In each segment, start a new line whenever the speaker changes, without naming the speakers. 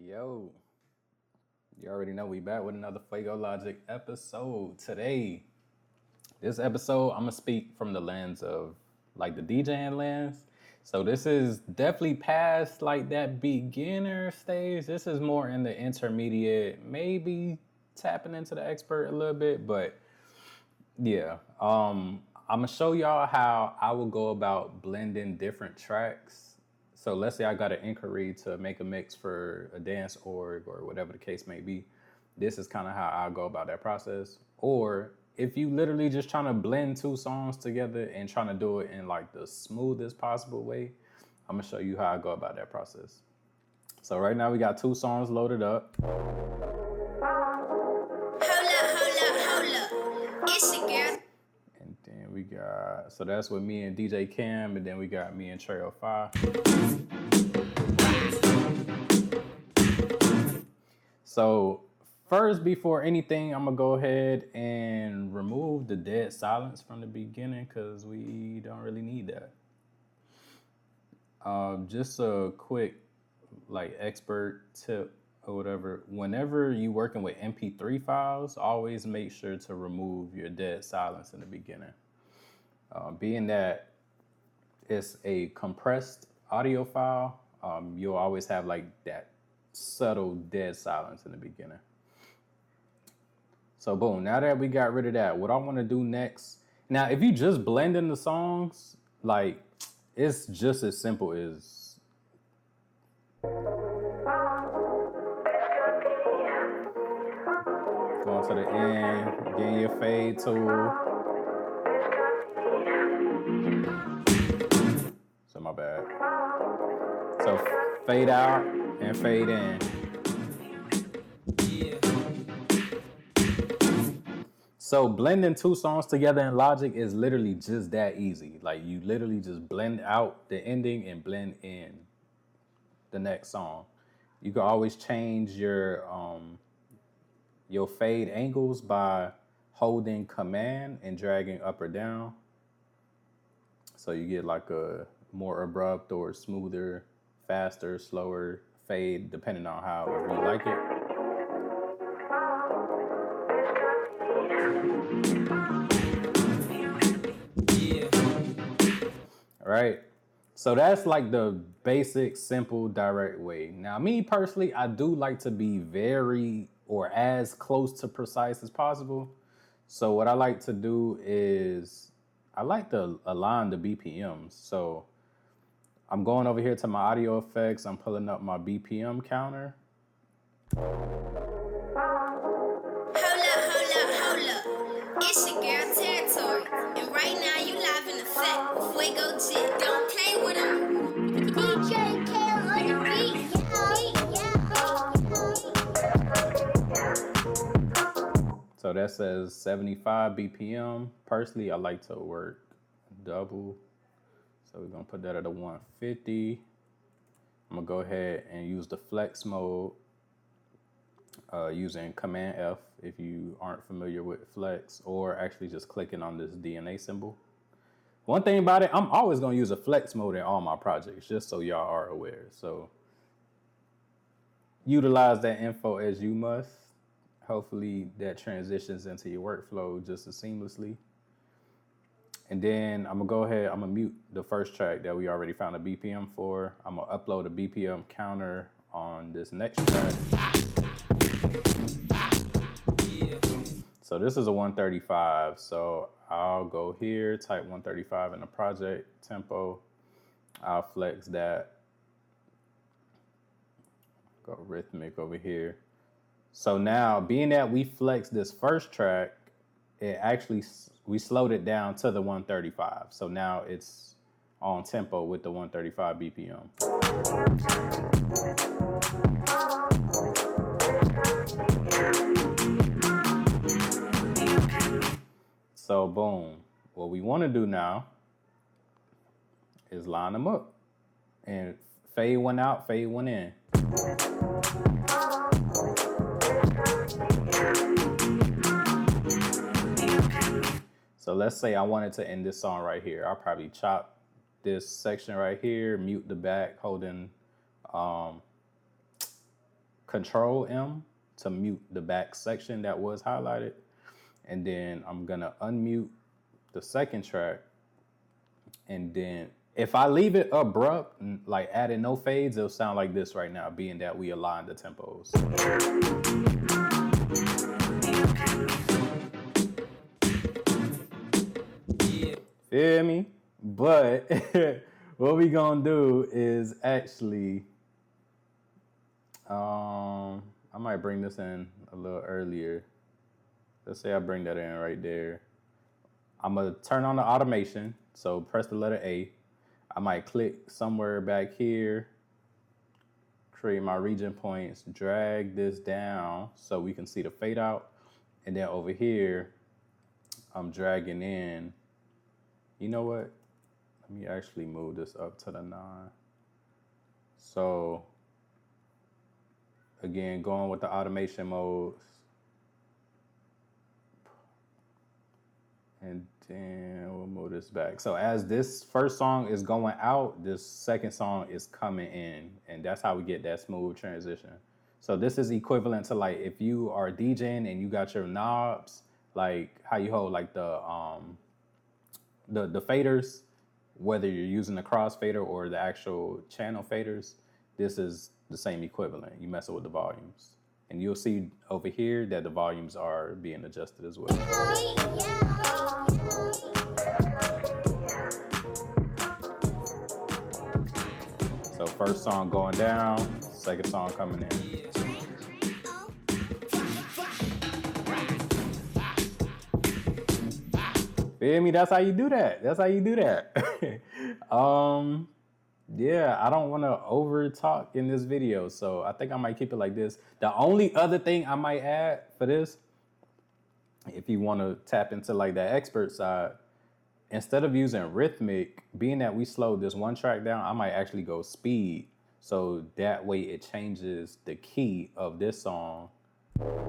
Yo, you already know we back with another Fwea-Go Logic episode. Today, this episode, I'm gonna speak from the lens of like the DJing lens. So this is definitely past like that beginner stage. This is more in the intermediate, maybe tapping into the expert a little bit, but yeah. I'm gonna show y'all how I will go about blending different tracks. So let's say I got an inquiry to make a mix for a dance org or whatever the case may be. This is kind of how I go about that process. Or if you literally just trying to blend two songs together and trying to do it in like the smoothest possible way, I'm gonna show you how I go about that process. So right now we got two songs loaded up.
Hold up. It's your girl.
And then we got, so that's with me and DJ Cam, and then we got me and Trail 5. So first, before anything, I'm gonna go ahead and remove the dead silence from the beginning because we don't really need that. Just a quick like expert tip or whatever. Whenever you working with MP3 files, always make sure to remove your dead silence in the beginning. Being that it's a compressed audio file, you'll always have like that subtle dead silence in the beginning. So boom, now that we got rid of that, what I want to do next, now if you just blend in the songs, like it's just as simple as going to the end, getting your fade tool. So my bad. So fade out and fade in. So blending two songs together in Logic is literally just that easy. Like you literally just blend out the ending and blend in the next song. You can always change your fade angles by holding Command and dragging up or down. So you get like a more abrupt or smoother, faster, slower fade, depending on however you like it. All right. So that's like the basic, simple, direct way. Now, me personally, I do like to be very or as close to precise as possible. So what I like to do is I like to align the BPMs. So I'm going over here to my audio effects. I'm pulling up my BPM counter.
Hold up. It's your girl territory. And right now you live in effect with Fwea-Go Logic. Don't play with him. DJ Cam on the beat.
So that says 75 BPM. Personally, I like to work double. So we're gonna put that at a 150. I'm gonna go ahead and use the flex mode using Command F if you aren't familiar with flex, or actually just clicking on this DNA symbol. One thing about it, I'm always gonna use a flex mode in all my projects, just so y'all are aware. So utilize that info as you must. Hopefully that transitions into your workflow just as seamlessly. And then I'm gonna go ahead, I'm gonna mute the first track that we already found a BPM for. I'm gonna upload a BPM counter on this next track. So this is a 135. So I'll go here, type 135 in the project tempo. I'll flex that. Go rhythmic over here. So now, being that we flexed this first track, we slowed it down to the 135. So now it's on tempo with the 135 BPM. So boom, what we want to do now is line them up and fade one out, fade one in. So let's say I wanted to end this song right here. I'll probably chop this section right here, mute the back, holding Control M to mute the back section that was highlighted. And then I'm gonna unmute the second track. And then if I leave it abrupt, like adding no fades, it'll sound like this right now, being that we align the tempos. Feel me? But what we gonna do is actually, I might bring this in a little earlier. Let's say I bring that in right there. I'm gonna turn on the automation. So press the letter A. I might click somewhere back here, create my region points, drag this down so we can see the fade out. And then over here, I'm dragging in, you know what? Let me actually move this up to the 9. So again, going with the automation modes. And then we'll move this back. So as this first song is going out, this second song is coming in. And that's how we get that smooth transition. So this is equivalent to like if you are DJing and you got your knobs, like how you hold like the faders, whether you're using the crossfader or the actual channel faders, this is the same equivalent. You mess with the volumes. And you'll see over here that the volumes are being adjusted as well. So first song going down, second song coming in. Feel me? That's how you do that. That's how you do that. Yeah, I don't want to over talk in this video, so I think I might keep it like this. The only other thing I might add for this, if you want to tap into like that expert side, instead of using rhythmic, being that we slowed this one track down, I might actually go speed. So that way it changes the key of this song.
Hold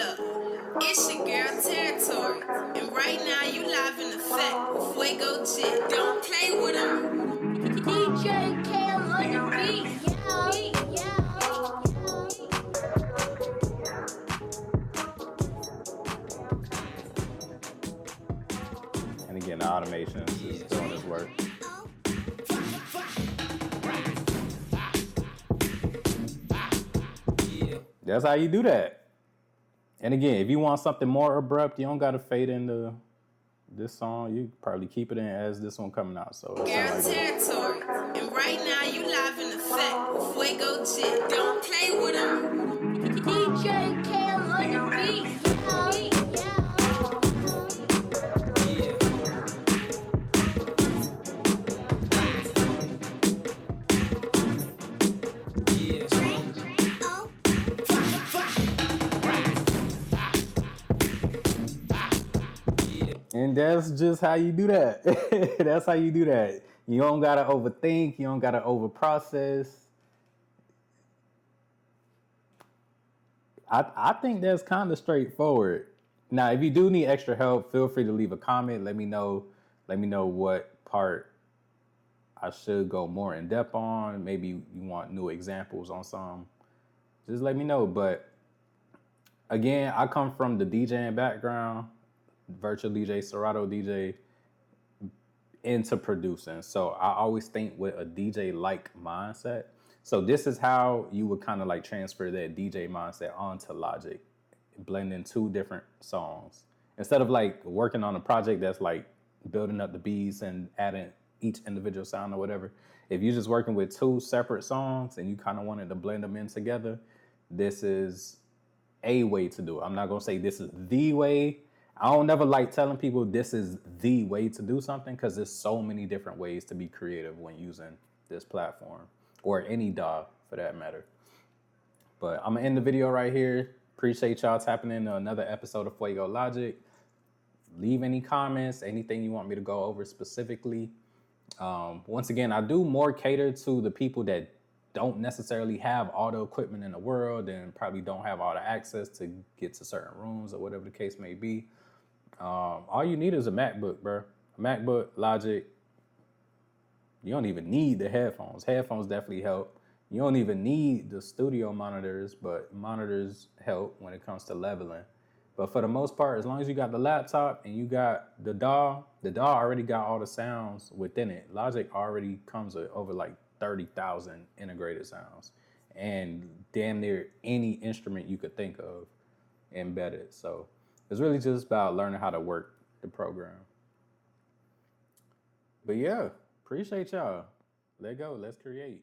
up. It's your girl territory. And right now you live in effect with Fwea-Go Logic. Don't play with him. DJ Cam on the beat.
And again, the automation is doing this work. That's how you do that. And again, if you want something more abrupt, you don't got to fade into this song. You probably keep it in as this one coming out. So
Girl territory. And right now you live in effect with Fwea-Go Logic. Don't play with him. DJ Cam on the beat.
And that's just how you do that. That's how you do that. You don't got to overthink. You don't got to overprocess. I think that's kind of straightforward. Now, if you do need extra help, feel free to leave a comment. Let me know what part I should go more in depth on. Maybe you want new examples on some. Just let me know. But again, I come from the DJing background, virtual DJ, Serato DJ, into producing. So I always think with a DJ-like mindset. So this is how you would kind of like transfer that DJ mindset onto Logic, blending 2 different songs. Instead of like working on a project that's like building up the beats and adding each individual sound or whatever, if you're just working with 2 separate songs and you kind of wanted to blend them in together, this is a way to do it. I'm not going to say this is the way. I don't never like telling people this is the way to do something because there's so many different ways to be creative when using this platform or any DAW for that matter. But I'm gonna end the video right here. Appreciate y'all tapping into another episode of Fwea-Go Logic. Leave any comments, anything you want me to go over specifically. Once again, I do more cater to the people that don't necessarily have all the equipment in the world and probably don't have all the access to get to certain rooms or whatever the case may be. All you need is a MacBook, bro. A MacBook, Logic. You don't even need the headphones. Headphones definitely help. You don't even need the studio monitors, but monitors help when it comes to leveling. But for the most part, as long as you got the laptop and you got the DAW already got all the sounds within it. Logic already comes with over like 30,000 integrated sounds and damn near any instrument you could think of embedded. So it's really just about learning how to work the program. But yeah, appreciate y'all. Let's go. Let's create.